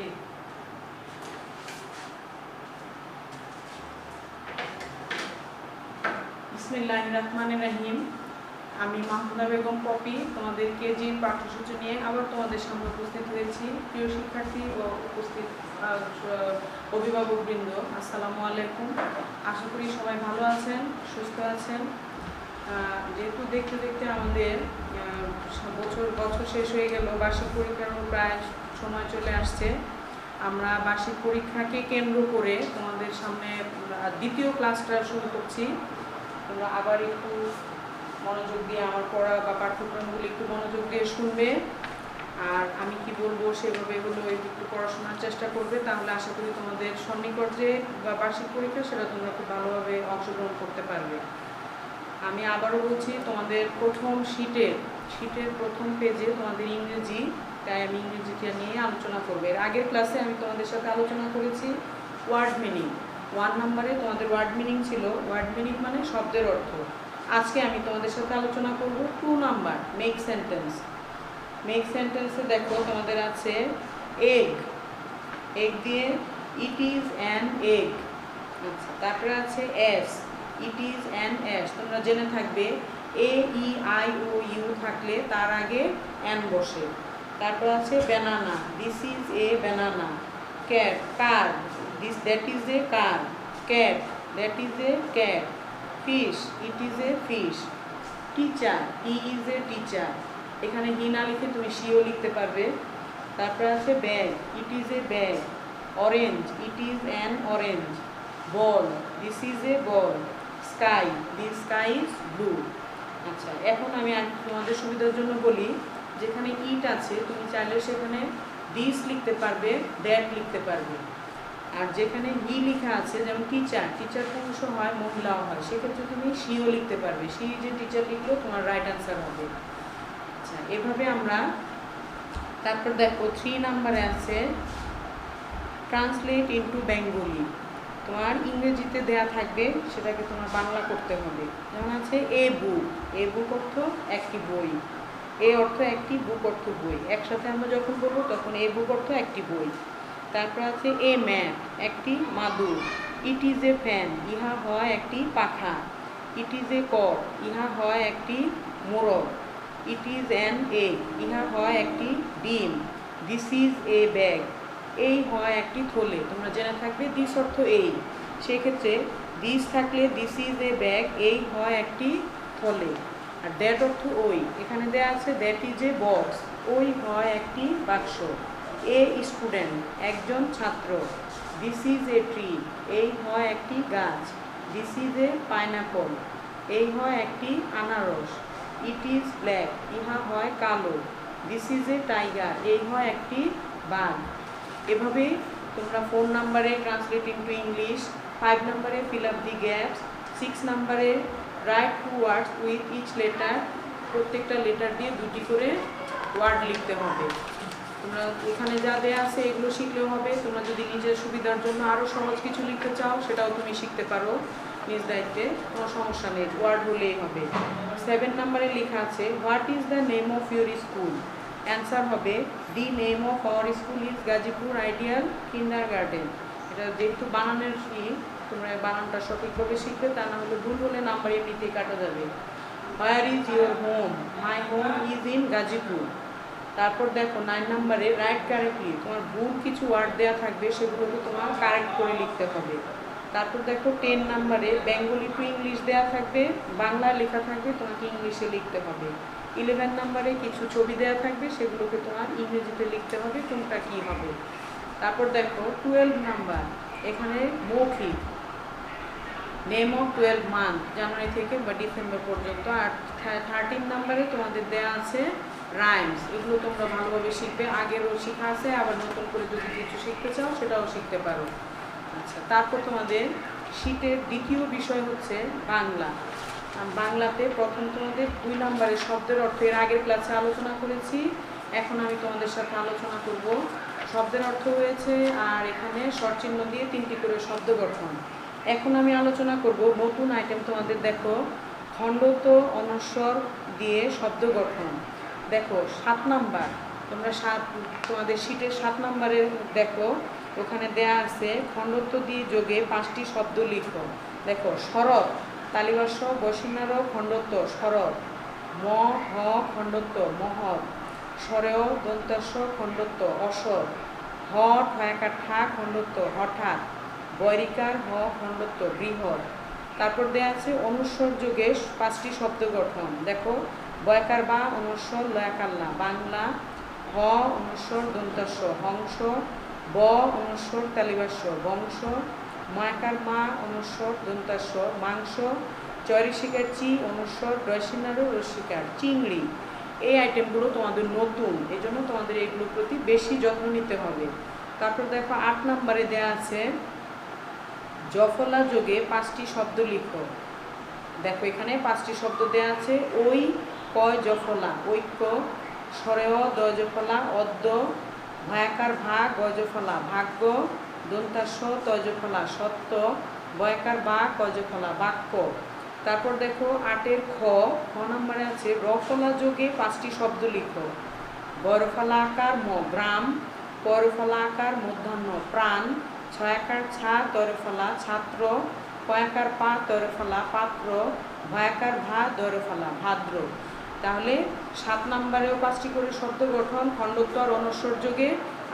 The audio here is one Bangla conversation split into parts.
রেডি। বিসমিল্লাহির রহমানির রহিম। আমি মাহমুদা বেগম পপি তোমাদের কেজির পাঠ্যসূচি নিয়ে আবার তোমাদের সামনে উপস্থিত হয়েছি। প্রিয় শিক্ষার্থী ও উপস্থিত অভিভাবকবৃন্দ, আসসালামু আলাইকুম। আশা করি সবাই ভালো আছেন, সুস্থ আছেন। যেহেতু দেখতে দেখতে আমাদের বছর শেষ হয়ে গেল, বার্ষিক পরীক্ষারও প্রায় সময় চলে আসছে। আমরা বার্ষিক পরীক্ষাকে কেন্দ্র করে তোমাদের সামনে দ্বিতীয় ক্লাসটা শুরু করছি। তোমরা আবার একটু মনোযোগ দিয়ে আমার পড়া বা পাঠ্যক্রমগুলো একটু মনোযোগ দিয়ে শুনবে, আর আমি কি বলবো সেভাবে একটু পড়াশোনার চেষ্টা করবে। তাহলে আশা করি তোমাদের সন্নিকট যে বা বার্ষিক পরীক্ষা সেটা তোমরা খুব ভালোভাবে অংশগ্রহণ করতে পারবে। আমি আবারও বলছি, তোমাদের প্রথম শীটের প্রথম পেজে তোমাদের ইংরেজি, তাই আমি ইংরেজিটা নিয়ে আলোচনা করবো। এর আগের ক্লাসে আমি তোমাদের সাথে আলোচনা করেছি ওয়ার্ড মিনিং। 1 নম্বরে তোমাদের ওয়ার্ড মিনিং ছিল, ওয়ার্ড মিনিং মানে শব্দের অর্থ। আজকে আমি তোমাদের সাথে আলোচনা করব 2 নাম্বার মেক সেন্টেন্স। মেক সেন্টেন্সে দেখো তোমাদের আছে এগ, এগ দিয়ে ইট ইজ অ্যান এগ। আচ্ছা, তারপরে আছে S, it is an S. তোমরা জেনে থাকবে এ ই আই ও ইউ থাকলে তার আগে অ্যান বসে। তারপর আছে banana, this is a banana. Cat, car, this that is a car. Cat, that is a cat. Fish, it is a fish. Teacher, he is a teacher. এখানে হি না লিখে তুমি শিও লিখতে পারবে। তারপর আছে bag, it is a bag. Orange, it is an orange. Ball, this is a ball. Sky, this sky is blue. আচ্ছা, এখন আমি তোমাদের সুবিধার জন্য বলি, যেখানে ইট আছে তুমি চাইলে সেখানে দিস লিখতে পারবে, দ্যাট লিখতে পারবে। আর যেখানে হি লেখা আছে, যেমন টিচার, টিচার পুরুষ হয় মহিলাও হয়, সেক্ষেত্রে তুমি শিও লিখতে পারবে। শি যে টিচার লিখলেও তোমার রাইট অ্যান্সার হবে। আচ্ছা, এভাবে আমরা। তারপর দেখো 3 নাম্বারে আছে ট্রান্সলেট ইনটু বেঙ্গলি। তোমার ইংরেজিতে দেয়া থাকবে, সেটাকে তোমার বাংলা করতে হবে। যেমন আছে এ বুক, এ বুক অর্থ একটি বই। এ অর্থ একটি, বুক অর্থ বই। একসাথে আমরা যখন বলবো তখন এ বুক অর্থ একটি বই। তারপর আছে এ ম্যাপ, একটি মাদুর। ইট ইজ এ ফ্যান, ইহা হয় একটি পাখা। ইট ইজ এ কক, ইহা হয় একটি মোরগ। ইট ইজ অ্যান এগ, ইহা হয় একটি ডিম। দিস ইজ এ ব্যাগ, এই হয় একটি থলে। তোমরা জেনে থাকবে দিস অর্থ এই, সেক্ষেত্রে দিস থাকলে দিস ইজ এ ব্যাগ, এই হয় একটি থলে। আর দ্যাট অর্থ ওই, এখানে দেওয়া আছে দ্যাট ইজ এ বক্স, ওই হয় একটি বাক্স। এ স্টুডেন্ট, একজন ছাত্র। দিস ইজ এ ট্রি, এই হয় একটি গাছ। দিস ইজ এ পাইনাপল, এই হয় একটি আনারস। ইট ইজ ব্ল্যাক, ইহা হয় কালো। দিস ইজ এ টাইগার, এই হয় একটি বাঘ। এভাবে তোমরা 4 নাম্বারে ট্রান্সলেট ইনটু ইংলিশ, 5 নাম্বারে ফিল আপ দি গ্যাপস, 6 নাম্বারে write 2 words with each letter. প্রত্যেকটা লেটার দিয়ে 2টি করে ওয়ার্ড লিখতে হবে। তোমরা এখানে যা দেওয়া আছে এগুলো শিখলেও হবে। তোমরা যদি নিজের সুবিধার জন্য আরও সহজ কিছু লিখতে চাও সেটাও তুমি শিখতে পারো নিজ দায়িত্বে, কোনো সমস্যা নেই, ওয়ার্ড হলেই হবে। 7 নাম্বারে লেখা আছে what is the name of your school. Answer হবে the name of our school is Gazipur ideal kindergarten. এটা যেহেতু বানানের তোমরা বানানটা সঠিকভাবে শিখবে, তা না হলে ভুল হলে নাম্বার এমনিতেই কাটা যাবে। Where is your home, my home is in Gazipur. তারপর দেখো 9 নাম্বারে রাইট কারেক্টলি, তোমার ভুল কিছু ওয়ার্ড দেওয়া থাকবে, সেগুলোকে তোমার কারেক্ট করে লিখতে হবে। তারপর দেখো 10 নাম্বারে বেঙ্গলি টু ইংলিশ দেওয়া থাকবে, বাংলা লেখা থাকবে, তোমাকে ইংলিশে লিখতে হবে। 11 নাম্বারে কিছু ছবি দেওয়া থাকবে, সেগুলোকে তোমার ইংরেজিতে লিখতে হবে কোনটা কী হবে। তারপর দেখো 12 নাম্বার, এখানে মৌখিক, নেম অফ 12 মান্থ, জানুয়ারি থেকে বা ডিসেম্বর পর্যন্ত। আর 13 নাম্বারে তোমাদের দেওয়া আছে রাইমস, এগুলো তোমরা ভালোভাবে শিখবে, আগেরও শেখা আছে, আবার নতুন করে যদি কিছু শিখতে চাও সেটাও শিখতে পারো। আচ্ছা, তারপর তোমাদের শীতের দ্বিতীয় বিষয় হচ্ছে বাংলা। বাংলাতে প্রথম তোমাদের 2 নাম্বারের শব্দের অর্থ এর আগের ক্লাসে আলোচনা করেছি, এখন আমি তোমাদের সাথে আলোচনা করব শব্দের অর্থ হয়েছে, আর এখানে শর্ট চিহ্ন দিয়ে 3টি করে শব্দ গঠন। এখন আমি আলোচনা করব নতুন আইটেম। তোমাদের দেখো খণ্ডত অনস্বর দিয়ে শব্দ গঠন। দেখো 7 নাম্বার তোমরা তোমাদের শীটের 7 নম্বরে দেখো, ওখানে দেয়া আছে খণ্ডত্ব দিয়ে যোগে 5টি শব্দ লিখো। দেখো, শরৎ তালিবাস্য বসিন্নার খণ্ডত্ব শরৎ, ম হ খণ্ডত্ব মহৎ, স্বরেয় দন্তাস্য খণ্ডত্ব অসৎ, হ ঠয়াকার ঠা খণ্ডত্ব হঠাৎ, বৈরিকার হ খণ্ডত্ব বৃহৎ। তারপর দেয়া আছে অনুস্বর যোগে 5টি শব্দ গঠন। দেখো, বয়কার বা অনুস্বর লয়াকাল্লা বাংলা, হ অনুস্বর দন্তাস্য হংস, ব অনুস্বর তালিবাস্য বংশ, ময়াকার মা অনুস্বর দন্তাস্য মাংস, চয়রিশিকার চি অনুস্বর ডয়সিনারও রসিকার চিংড়ি। এই আইটেমগুলো তোমাদের নতুন, এই জন্য তোমাদের এগুলোর প্রতি বেশি যত্ন নিতে হবে। তারপর দেখো 8 নম্বরে দেয়া আছে জফলা যোগে 5টি শব্দ লিখো। দেখো, এখানে 5টি শব্দ দেয়া আছে। ওই কয় জফলা ঐক্য, স্বরেয় দয়জফলা অদ্য, ভয়াকার ভা গজফলা ভাগ্য, দন্তাস্য তয়জফলা সত্য, বয়াকার বা কজফলা বাক্য। তারপর দেখো 8-এর খ নম্বরে আছে রফলা যোগে 5টি শব্দ লিখো। বরফলা আকার ম গ্রাম, পরফলা আকার মধ্যাহ্ন প্রাণ, ছয়াকার ছা তরফলা ছাত্র, পয়াকার পা তরফলা পাত্র, ভয়াকার ভা দরফলা ভাদ্র। তাহলে 7 নম্বরেও 5টি করে শব্দ গঠন খণ্ডত্ব আর অনুস্বর যোগে,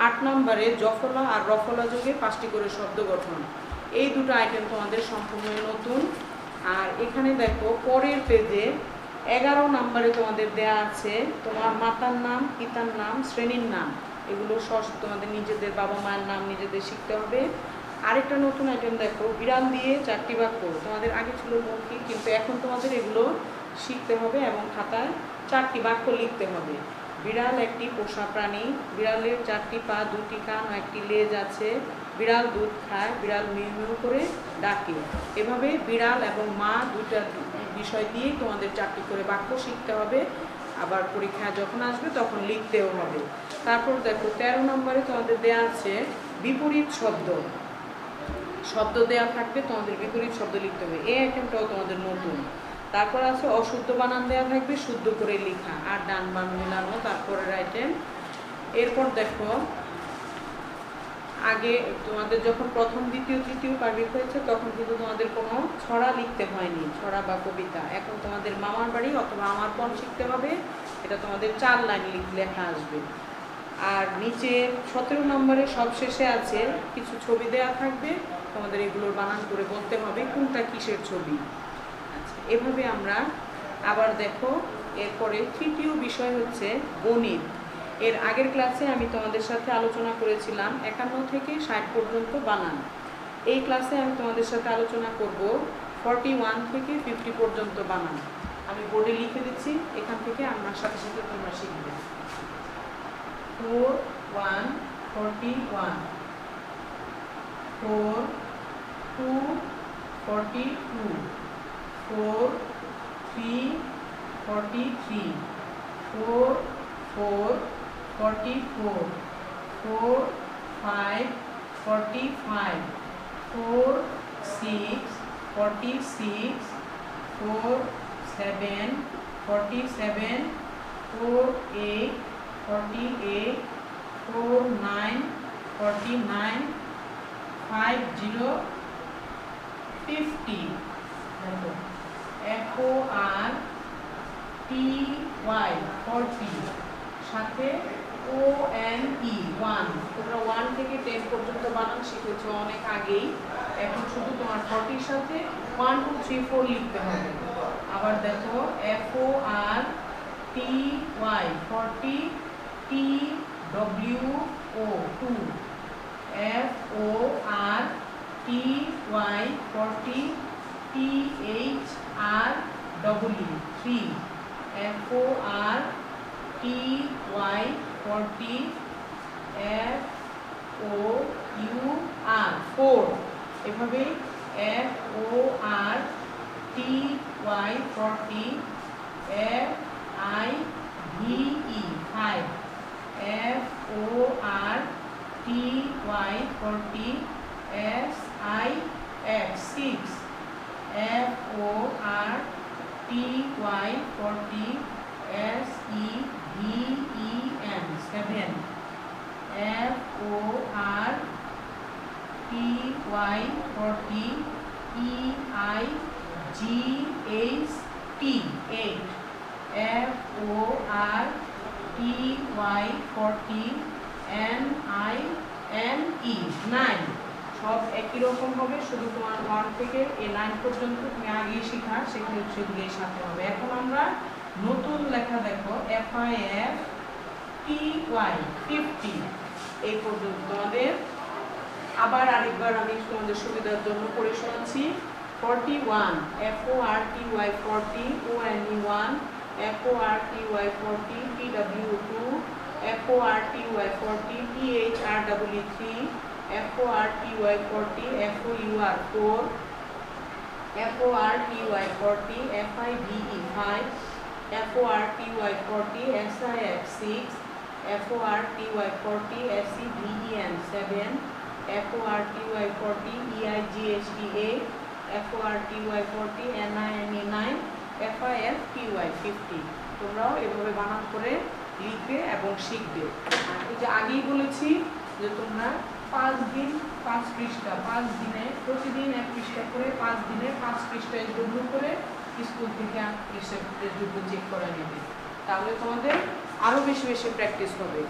8 নম্বরে জফলা আর রফলা যোগে 5টি করে শব্দ গঠন। এই দুটো আইটেম তোমাদের সম্পূর্ণ নতুন। আর এখানে দেখো পরের পেজে 11 নম্বরে তোমাদের দেয়া আছে তোমার মাতার নাম, পিতার নাম, শ্রেণীর নাম। এগুলো তোমাদের নিজেদের বাবা মায়ের নাম নিজেদের শিখতে হবে। আরেকটা নতুন আইটেম দেখো, বিড়াল দিয়ে 4টি বাক্য। তোমাদের আগে ছিল মৌখিক, কিন্তু এখন তোমাদের এগুলো শিখতে হবে এবং খাতায় 4টি বাক্য লিখতে হবে। বিড়াল একটি পোষা প্রাণী, বিড়ালের 4টি পা, 2টি কান ও 1টি লেজ আছে, বিড়াল দুধ খায়, বিড়াল মিউ মিউ করে ডাকে। এভাবে বিড়াল এবং মা দুইটা বিষয় দিয়েই তোমাদের 4টি করে বাক্য শিখতে হবে। আবার পরীক্ষা যখন আসবে তখন লিখতেও হবে। তারপর দেখো 13 নম্বরে তোমাদের দেয়া আছে বিপরীত শব্দ। শব্দ দেয়া থাকবে, তোমাদের বিপরীত শব্দ লিখতে হবে। এই আইটেমটাও তোমাদের নতুন। তারপর আছে অশুদ্ধ বানান দেওয়া থাকবে, শুদ্ধ করে লেখা আর ডান বাম মেলানো তারপরের আইটেম। এরপর দেখো, আগে তোমাদের যখন প্রথম দ্বিতীয় তৃতীয় পাবলিক হয়েছে তখন কিন্তু তোমাদের কোনো ছড়া লিখতে হয়নি, ছড়া বা কবিতা। এখন তোমাদের মামার বাড়ি অথবা আমার পণ শিখতে হবে, এটা তোমাদের 4 লাইন লেখা আসবে। আর নিচে 17 নম্বরে সব শেষে আছে কিছু ছবি দেওয়া থাকবে, তোমাদের এগুলোর বানান করে বলতে হবে কোনটা কিসের ছবি। আচ্ছা, এভাবে আমরা আবার দেখো এরপরে তৃতীয় বিষয় হচ্ছে গণিত। এর আগের ক্লাসে আমি তোমাদের সাথে আলোচনা করেছিলাম 51 থেকে 60 পর্যন্ত বানান। এই ক্লাসে আমি তোমাদের সাথে আলোচনা করব 41 থেকে 50 পর্যন্ত বানান। আমি বোর্ডে লিখে দিচ্ছি, এখান থেকে আমার সাথে সাথে তোমরা শিখবে। 4 1 41, 4 2 42, 4 3 43, 4 4 44, 4 5 45, 4 6 46, 4 7 47, 4 8 48, 4 9 49, 5 0 50। দেখো FORTY 40, সাথে ONE 1। তোমরা 1 থেকে 10 পর্যন্ত বানান শিখেছো অনেক আগেই, এখন শুধু তোমার 40 সাথে 1 2 3 4 লিখতে হবে। আবার দেখো FORTY 40, TWO 2, FORTY 40, THREE 3, FORTY 40, FOUR 4। এভাবে FORTY 40, FIVE 5, FORTY 40, SIX 6, FORTY 40, SEVEN 7 FORTY 40 EIGHT 8 FORTY 40 NINE সব একই রকম হবে, শুধু তোমার 1 থেকে 9 পর্যন্ত তুমি আগেই শেখা সেগুলো সেগুলোর সাথে হবে। এখন আমরা নতুন লেখা দেখো FIFTY 50 এই পর্যন্ত তোমাদের। আবার আরেকবার আমি তোমাদের সুবিধার জন্য পড়ে শোনাচ্ছি। 41 FORTY 40 ONE 1 FORTY 40 TW 2 FORTY 40 THREE 3 FORTY 40 FOUR 4 FORTY 40 FIVE 5 FORTY 40 SIF 6 FORTY 40 SEVEN 7 FORTY 40 EIGHT 8 FORTY 40 NINE 9 FIFTY 50 তোমরাও এভাবে বানান করে লিখবে এবং শিখবে। আর এই যে আগেই বলেছি যে তোমরা 5 দিন 5 পৃষ্ঠা 5 দিনে প্রতিদিন 1 পৃষ্ঠা করে 5 দিনে 5 পৃষ্ঠা এসডব্লিউ করে স্কুল থেকে এসডব্লিউ চেক করে নেবে, তাহলে তোমাদের আরও বেশি বেশি প্র্যাকটিস হবে।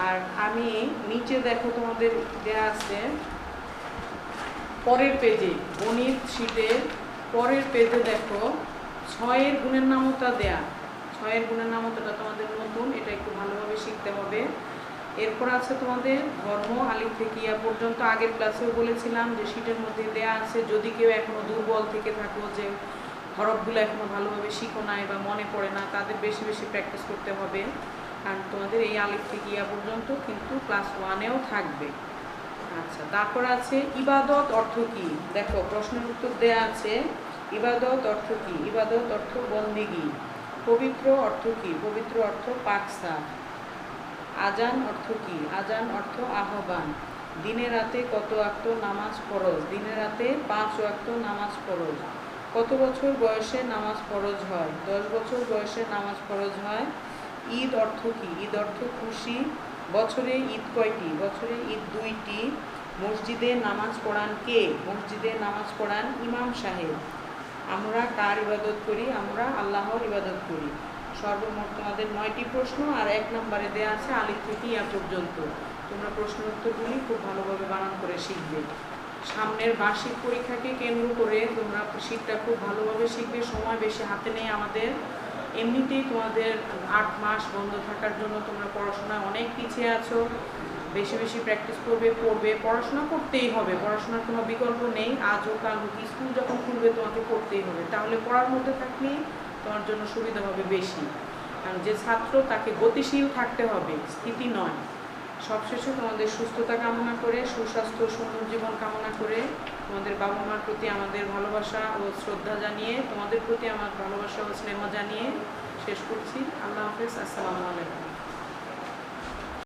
আর আমি নিচে দেখো তোমাদের দেওয়া আছে পরের পেজে গণিত শীটের পরের পেজে দেখো 6-এর গুণের নামতা দেয়া। 6-এর গুণের নামতাটা তোমাদের নতুন, এটা একটু ভালোভাবে শিখতে হবে। এরপর আছে তোমাদের ধর্ম আলিফ থেকে ইয়া পর্যন্ত। আগের ক্লাসেও বলেছিলাম যে শীটের মধ্যে দেয়া আছে, যদি কেউ এখনো দুর্বল থেকে থাকো যে হরফগুলো এখনো ভালোভাবে শিখো নাই বা মনে পড়ে না, তাদের বেশি বেশি প্র্যাকটিস করতে হবে। কারণ তোমাদের এই আলিফ থেকে ইয়া পর্যন্ত কিন্তু ক্লাস 1-এও থাকবে। আচ্ছা, তারপর আছে ইবাদত অর্থ কি। দেখো প্রশ্নের উত্তর দেয়া আছে। ইবাদত অর্থ কি? ইবাদত অর্থ বন্দেগী। পবিত্র অর্থ কি? পবিত্র অর্থ পাকসাফ। আজান অর্থ কি? আজান অর্থ আহ্বান। দিনে রাতে কত ওয়াক্ত নামাজ ফরজ? দিনে রাতে 5 ওয়াক্ত নামাজ ফরজ। কত বছর বয়সে নামাজ ফরজ হয়? 10 বছর বয়সে নামাজ ফরজ হয়। ঈদ অর্থ কি? ঈদ অর্থ খুশি। বছরে ঈদ কয়টি? বছরে ঈদ 2টি। মসজিদে নামাজ পড়ান কে? মসজিদে নামাজ পড়ান ইমাম সাহেব। আমরা কার ইবাদত করি? আমরা আল্লাহর ইবাদত করি। সর্বমোট তোমাদের 9টি প্রশ্ন, আর 1 নম্বরে দেওয়া আছে আলিফ থেকে ইয়া পর্যন্ত। তোমরা প্রশ্নের উত্তরগুলি খুব ভালোভাবে বানান করে শিখবে। সামনের বার্ষিক পরীক্ষাকে কেন্দ্র করে তোমরা শীটটা খুব ভালোভাবে শিখবে। সময় বেশি হাতে নেই আমাদের, এমনিতেই তোমাদের 8 মাস বন্ধ থাকার জন্য তোমরা পড়াশোনায় অনেক পিছিয়ে আছো। বেশি বেশি প্র্যাকটিস করবে, পড়বে, পড়াশোনা করতেই হবে, পড়াশোনার কোনো বিকল্প নেই। আজ হোক কাল হোক স্কুল যখন খুলবে তোমাকে পড়তেই হবে, তাহলে পড়ার মধ্যে থাকলেই তোমার জন্য সুবিধা হবে বেশি। কারণ যে ছাত্র তাকে গতিশীল থাকতে হবে, স্থিতি নয়। সবশেষে তোমাদের সুস্থতা কামনা করে, সুস্বাস্থ্য সুন্দর জীবন কামনা করে, তোমাদের বাবা মার প্রতি আমাদের ভালোবাসা ও শ্রদ্ধা জানিয়ে, তোমাদের প্রতি আমার ভালোবাসা ও স্নেহ জানিয়ে শেষ করছি। আল্লাহ হাফেজ, আসসালামু আলাইকুম।